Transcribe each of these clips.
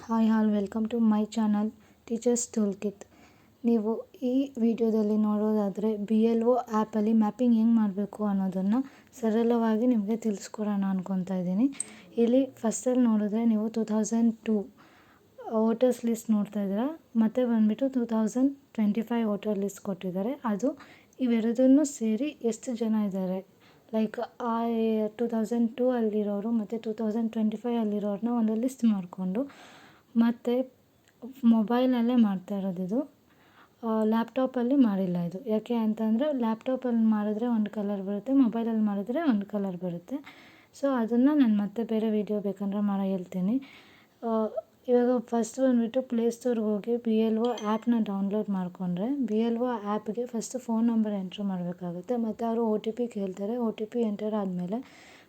Hi all welcome to my channel teachers tool kit. ನೀವು ಈ ವಿಡಿಯೋದಲ್ಲಿ ನೋಡೋದಾದರೆ BLO ಆ್ಯಪಲ್ಲಿ ಮ್ಯಾಪಿಂಗ್ ಹೆಂಗೆ ಮಾಡಬೇಕು ಅನ್ನೋದನ್ನು ಸರಳವಾಗಿ ನಿಮಗೆ ತಿಳಿಸ್ಕೊಡೋಣ ಅಂದ್ಕೊತಾ ಇದ್ದೀನಿ. ಇಲ್ಲಿ ಫಸ್ಟಲ್ಲಿ ನೋಡಿದ್ರೆ ನೀವು 2002 ವೋಟರ್ಸ್ ಲಿಸ್ಟ್ ನೋಡ್ತಾ ಇದ್ದೀರಾ, ಮತ್ತು ಬಂದುಬಿಟ್ಟು 2025 ವೋಟರ್ ಲಿಸ್ಟ್ ಕೊಟ್ಟಿದ್ದಾರೆ. ಅದು ಇವೆರಡನ್ನೂ ಸೇರಿ ಎಷ್ಟು ಜನ ಇದ್ದಾರೆ, ಲೈಕ್ ಆ 2002 ಅಲ್ಲಿರೋರು ಮತ್ತು 2025 ಅಲ್ಲಿರೋರನ್ನ ಒಂದು ಲಿಸ್ಟ್ ಮಾಡಿಕೊಂಡು, ಮತ್ತು ಮೊಬೈಲಲ್ಲೇ ಮಾಡ್ತಾ ಇರೋದು ಇದು. ಲ್ಯಾಪ್ಟಾಪಲ್ಲಿ ಮಾಡಿಲ್ಲ ಇದು. ಯಾಕೆ ಅಂತಂದರೆ ಲ್ಯಾಪ್ಟಾಪಲ್ಲಿ ಮಾಡಿದ್ರೆ ಒಂದು ಕಲರ್ ಬರುತ್ತೆ, ಮೊಬೈಲಲ್ಲಿ ಮಾಡಿದ್ರೆ ಒಂದು ಕಲರ್ ಬರುತ್ತೆ. ಸೊ ಅದನ್ನು ನಾನು ಮತ್ತೆ ಬೇರೆ ವೀಡಿಯೋ ಬೇಕಂದ್ರೆ ಹೇಳ್ತೀನಿ. ಇವಾಗ ಫಸ್ಟ್ ಬಂದುಬಿಟ್ಟು ಪ್ಲೇಸ್ಟೋರ್ಗೆ ಹೋಗಿ BLO ಆ್ಯಪ್ನ ಡೌನ್ಲೋಡ್ ಮಾಡಿಕೊಂಡ್ರೆ BLO ಆ್ಯಪ್ಗೆ ಫಸ್ಟು ಫೋನ್ ನಂಬರ್ ಎಂಟ್ರ್ ಮಾಡಬೇಕಾಗುತ್ತೆ. ಮತ್ತು ಅವರು OTP ಕೇಳ್ತಾರೆ. OTP ಎಂಟರ್ ಆದಮೇಲೆ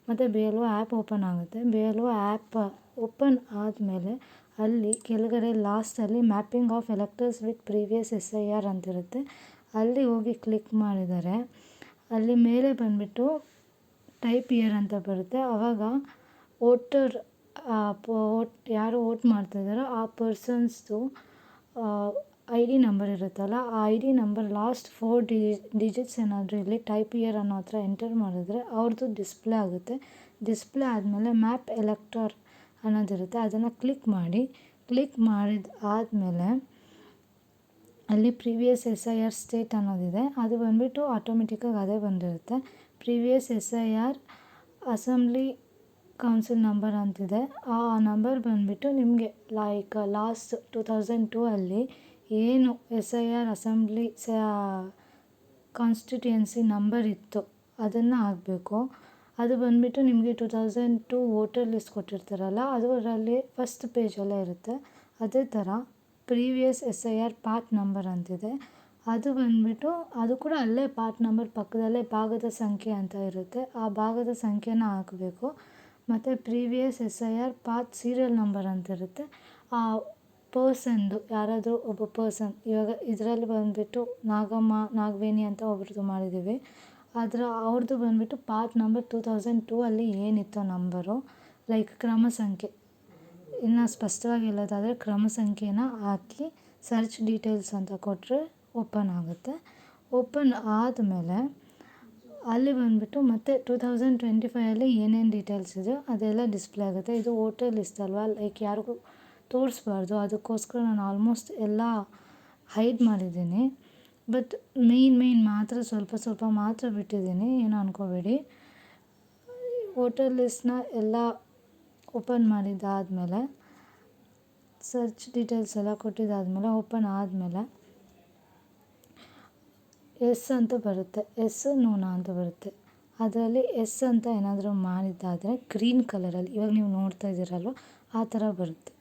ಮತ್ತು BLO ಆ್ಯಪ್ ಓಪನ್ ಆಗುತ್ತೆ. BLO ಆ್ಯಪ್ ಓಪನ್ ಆದಮೇಲೆ ಅಲ್ಲಿ ಕೆಳಗಡೆ ಲಾಸ್ಟಲ್ಲಿ mapping of electors with previous SIR ಅಂತಿರುತ್ತೆ. ಅಲ್ಲಿ ಹೋಗಿ ಕ್ಲಿಕ್ ಮಾಡಿದರೆ ಅಲ್ಲಿ ಮೇಲೆ ಬಂದುಬಿಟ್ಟು ಟೈಪ್ ಇಯರ್ ಅಂತ ಬರುತ್ತೆ. ಆವಾಗ ವೋಟರ್ ಯಾರು ವೋಟ್ ಮಾಡ್ತಾಯಿದ್ದಾರೋ ಆ ಪರ್ಸನ್ಸ್ದು ID ನಂಬರ್ ಇರುತ್ತಲ್ಲ, ಆ ID ನಂಬರ್ ಲಾಸ್ಟ್ 4 ಡಿಜಿಟ್ಸ್ ಏನಾದರೂ ಇಲ್ಲಿ ಟೈಪ್ ಇಯರ್ ಅನ್ನೋ ಹತ್ರ ಎಂಟರ್ ಮಾಡಿದ್ರೆ ಅವ್ರದ್ದು ಡಿಸ್ಪ್ಲೇ ಆಗುತ್ತೆ. ಡಿಸ್ಪ್ಲೇ ಆದಮೇಲೆ ಮ್ಯಾಪ್ ಎಲೆಕ್ಟರ್ ಅನ್ನೋದಿರುತ್ತೆ, ಅದನ್ನು ಕ್ಲಿಕ್ ಮಾಡಿದ ಆದಮೇಲೆ ಅಲ್ಲಿ ಪ್ರೀವಿಯಸ್ SIR ಸ್ಟೇಟ್ ಅನ್ನೋದಿದೆ. ಅದು ಬಂದುಬಿಟ್ಟು ಆಟೋಮೆಟಿಕ್ಕಾಗಿ ಅದೇ ಬಂದಿರುತ್ತೆ. Previous SIR assembly council number ಅಂತಿದೆ. ಆ ನಂಬರ್ ಬಂದುಬಿಟ್ಟು ನಿಮಗೆ ಲೈಕ್ ಲಾಸ್ಟ್ 2002 ಅಲ್ಲಿ ಏನು SIR ಅಸೆಂಬ್ಲಿ ಕಾನ್ಸ್ಟಿಟ್ಯೂಯೆನ್ಸಿ ನಂಬರ್ ಇತ್ತು ಅದನ್ನು ಹಾಕಬೇಕು. ಅದು ಬಂದುಬಿಟ್ಟು ನಿಮಗೆ 2002 ವೋಟರ್ ಲಿಸ್ಟ್ ಕೊಟ್ಟಿರ್ತಾರಲ್ಲ, ಅದರಲ್ಲಿ ಫಸ್ಟ್ ಪೇಜಲ್ಲೇ ಇರುತ್ತೆ. ಅದೇ ಥರ ಪ್ರೀವಿಯಸ್ SIR ಪಾರ್ಟ್ ನಂಬರ್ ಅಂತಿದೆ. ಅದು ಬಂದುಬಿಟ್ಟು ಅದು ಕೂಡ ಅಲ್ಲೇ ಪಾರ್ಟ್ ನಂಬರ್ ಪಕ್ಕದಲ್ಲೇ ಭಾಗದ ಸಂಖ್ಯೆ ಅಂತ ಇರುತ್ತೆ. ಆ ಭಾಗದ ಸಂಖ್ಯೆನ ಹಾಕಬೇಕು. ಮತ್ತು previous SIR part serial number ಅಂತ ಇರುತ್ತೆ. ಆ ಪರ್ಸನ್ದು ಯಾರಾದರೂ ಒಬ್ಬ ಪರ್ಸನ್, ಇವಾಗ ಇದರಲ್ಲಿ ಬಂದುಬಿಟ್ಟು ನಾಗವೇಣಿ ಅಂತ ಒಬ್ರದ್ದು ಮಾಡಿದ್ದೀವಿ. ಅವ್ರದ್ದು ಬಂದುಬಿಟ್ಟು ಪಾರ್ಟ್ ನಂಬರ್ 2002 ಅಲ್ಲಿ ಏನಿತ್ತು ನಂಬರು, ಲೈಕ್ ಕ್ರಮ ಸಂಖ್ಯೆ, ಇನ್ನು ಸ್ಪಷ್ಟವಾಗಿ ಹೇಳೋದಾದರೆ ಕ್ರಮ ಸಂಖ್ಯೆನ ಹಾಕಿ ಸರ್ಚ್ ಡೀಟೇಲ್ಸ್ ಅಂತ ಕೊಟ್ಟರೆ ಓಪನ್ ಆಗುತ್ತೆ. ಓಪನ್ ಆದಮೇಲೆ ಅಲ್ಲಿ ಬಂದುಬಿಟ್ಟು ಮತ್ತೆ 2025ಅಲ್ಲಿ ಏನೇನು ಡೀಟೇಲ್ಸ್ ಇದೆಯೋ ಅದೆಲ್ಲ ಡಿಸ್ಪ್ಲೇ ಆಗುತ್ತೆ. ಇದು ವೋಟರ್ ಲಿಸ್ಟ್ ಅಲ್ವಾ, ಲೈಕ್ ಯಾರಿಗೂ ತೋರಿಸ್ಬಾರ್ದು, ಅದಕ್ಕೋಸ್ಕರ ನಾನು ಆಲ್ಮೋಸ್ಟ್ ಎಲ್ಲ ಹೈಡ್ ಮಾಡಿದ್ದೀನಿ. ಬಟ್ ಮೇಯ್ನ್ ಮಾತ್ರ ಸ್ವಲ್ಪ ಮಾತ್ರ ಬಿಟ್ಟಿದ್ದೀನಿ, ಏನು ಅಂದ್ಕೋಬೇಡಿ. ವೋಟರ್ ಲಿಸ್ಟ್ನ ಎಲ್ಲ ಓಪನ್ ಮಾಡಿದ್ದಾದಮೇಲೆ ಸರ್ಚ್ ಡೀಟೇಲ್ಸ್ ಎಲ್ಲ ಕೊಟ್ಟಿದ್ದಾದಮೇಲೆ ಓಪನ್ ಆದಮೇಲೆ ಎಸ್ ಅಂತ ಬರುತ್ತೆ, ಎಸ್ ನೋನಾ ಅಂತ ಬರುತ್ತೆ. ಅದರಲ್ಲಿ ಎಸ್ ಅಂತ ಏನಾದರೂ ಮಾಡಿದ್ದಾದರೆ ಗ್ರೀನ್ ಕಲರಲ್ಲಿ, ಇವಾಗ ನೀವು ನೋಡ್ತಾ ಇದ್ದೀರಲ್ವ ಆ ಥರ ಬರುತ್ತೆ.